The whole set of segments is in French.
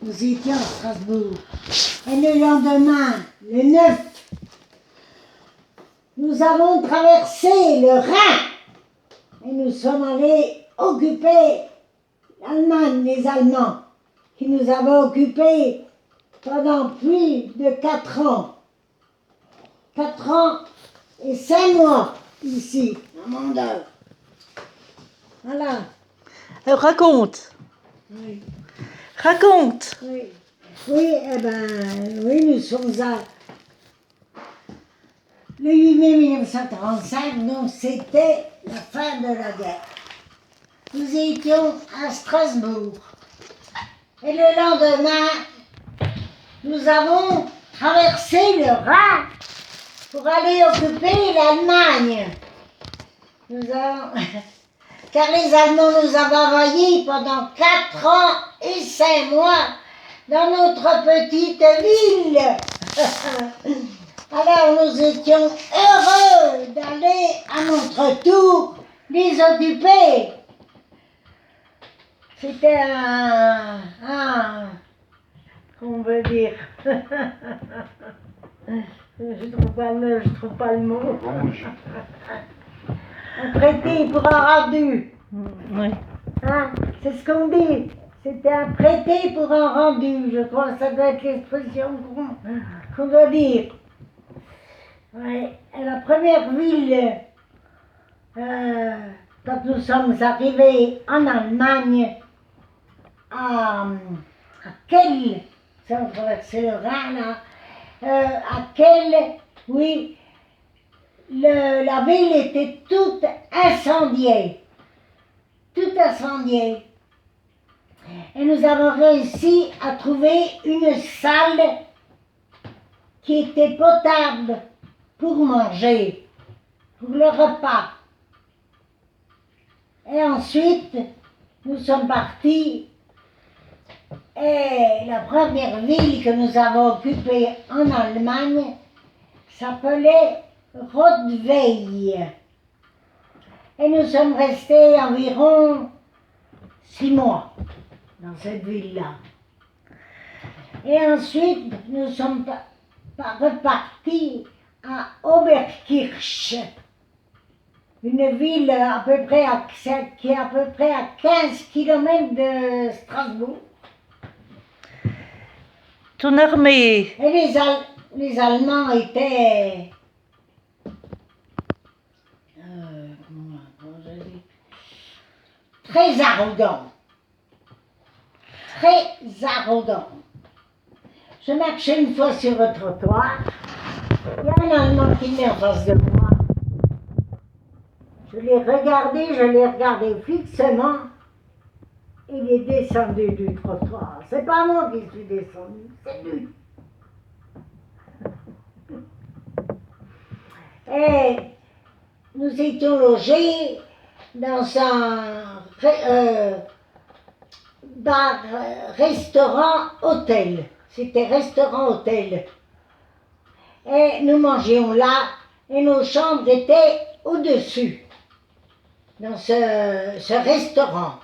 nous étions à Strasbourg. Et le lendemain, le 9, nous avons traversé le Rhin et nous sommes allés occuper l'Allemagne, les Allemands, qui nous avaient occupés pendant plus de 4 ans. 4 ans et 5 mois ici, à Mandeur. Voilà. Raconte. Oui. Raconte. Oui. Oui, eh ben, oui, nous sommes à le 8 mai 1935, donc c'était la fin de la guerre. Nous étions à Strasbourg. Et le lendemain, nous avons traversé le Rhin pour aller occuper l'Allemagne. Car les Allemands nous avaient envoyés pendant 4 ans et 5 mois dans notre petite ville. Alors nous étions heureux d'aller à notre tour les occuper. C'était qu'on veut dire. Je trouve pas le mot. Un traité pour un rendu. Oui. Hein, c'est ce qu'on dit. C'était un traité pour un rendu. Je crois que ça doit être l'expression qu'on doit dire. Ouais. Et la première ville, quand nous sommes arrivés en Allemagne, à Kiel, ça on traversait le Rhin là, à Kiel, oui, la ville était toute incendiée. Tout incendiée. Et nous avons réussi à trouver une salle qui était potable pour manger, pour le repas. Et ensuite, nous sommes partis et la première ville que nous avons occupée en Allemagne s'appelait Rottweil. Et nous sommes restés environ 6 mois dans cette ville-là. Et ensuite, nous sommes repartis à Oberkirch, une ville à peu près qui est à peu près à 15 km de Strasbourg. Ton armée. Et les Allemands étaient comment je dis, très arrogants. Très arrogants. Je marchais une fois sur le trottoir. Il y a un Allemand qui est en face de moi. Je l'ai regardé fixement. Il est descendu du trottoir. C'est pas moi qui suis descendu, c'est lui. Et nous étions logés dans un bar, restaurant, hôtel. C'était restaurant-hôtel. Et nous mangions là, et nos chambres étaient au-dessus, dans ce restaurant.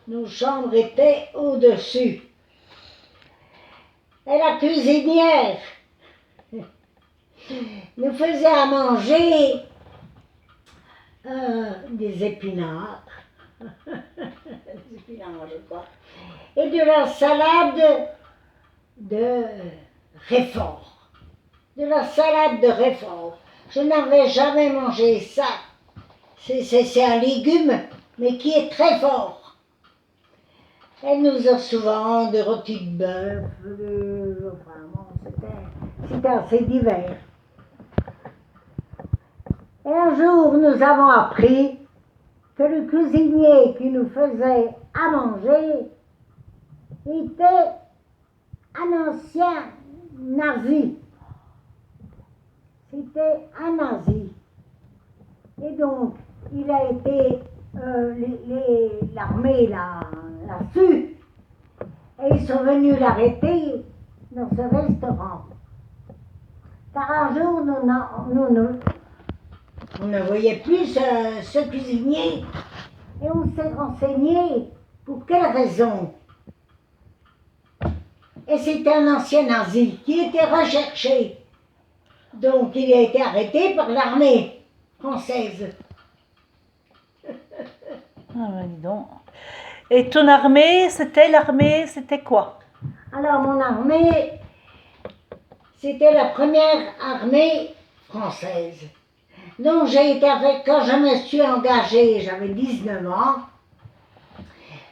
Nos chambres étaient au-dessus. Et la cuisinière nous faisait à manger des épinards, des épinards, je crois, et de la salade de réfort. De la salade de réfort. Je n'avais jamais mangé ça. C'est un légume, mais qui est très fort. Elle nous a souvent de rôtis de bœuf, c'était assez divers. Et un jour, nous avons appris que le cuisinier qui nous faisait à manger était un ancien nazi. C'était un nazi. Et donc, il a été, l'armée l'a su. Et ils sont venus l'arrêter dans ce restaurant. Car un jour, on ne voyait plus ce cuisinier. Et on s'est renseigné pour quelle raison. Et c'était un ancien nazi qui était recherché. Donc il a été arrêté par l'armée française. Ah, ben, dis donc. Et ton armée, c'était quoi? Alors mon armée, c'était la première armée française. Donc j'ai été avec, quand je me suis engagée, j'avais 19 ans,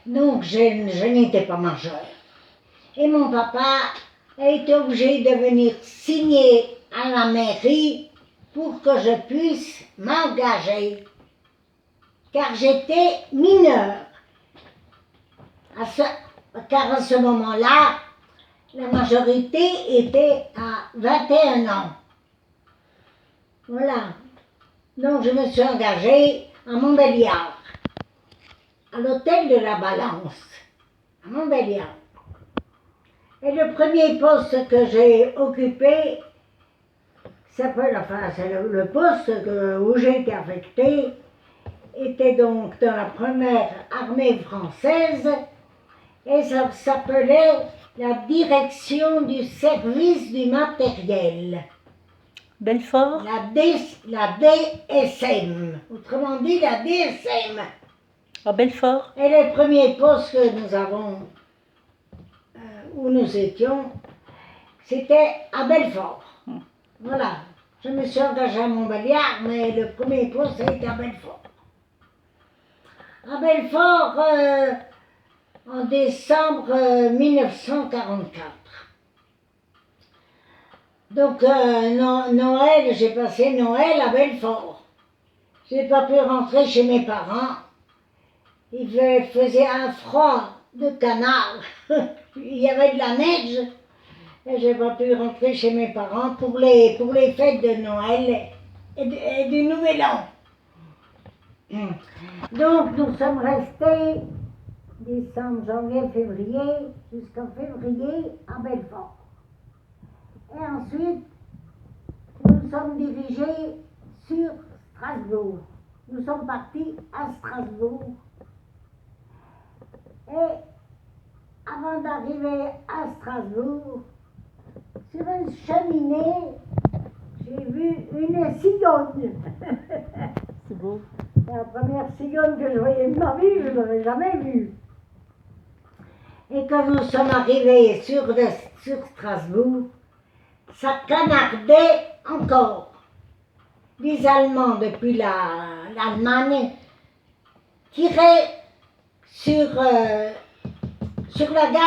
donc je n'étais pas majeure. Et mon papa a été obligé de venir signer à la mairie pour que je puisse m'engager, car j'étais mineure. Car à ce moment-là, la majorité était à 21 ans. Voilà. Donc je me suis engagée à Montbéliard, à l'hôtel de la Balance, à Montbéliard. Et le premier poste que j'ai occupé, c'est le poste où j'ai été affectée, était donc dans la première armée française, et ça s'appelait la direction du service du matériel. Belfort? La DSM, autrement dit la DSM. À Belfort? Et le premier poste que nous avons, où nous étions, c'était à Belfort. Voilà, je me suis engagée à Montbéliard, mais le premier poste était à Belfort. À Belfort, en décembre 1944. Donc Noël, j'ai passé Noël à Belfort. J'ai pas pu rentrer chez mes parents. Il faisait un froid de canard. Il y avait de la neige. Et j'ai pas pu rentrer chez mes parents pour les fêtes de Noël et du Nouvel An. Donc nous sommes restés décembre, janvier, février, jusqu'en février à Belfort. Et ensuite, nous sommes dirigés sur Strasbourg. Nous sommes partis à Strasbourg. Et avant d'arriver à Strasbourg, sur une cheminée, j'ai vu une cigogne. C'est beau. La première cigogne que je voyais de ma vie, je ne l'avais jamais vue. Et quand nous sommes arrivés sur Strasbourg, ça canardait encore. Les Allemands, depuis l'Allemagne, tiraient sur la gare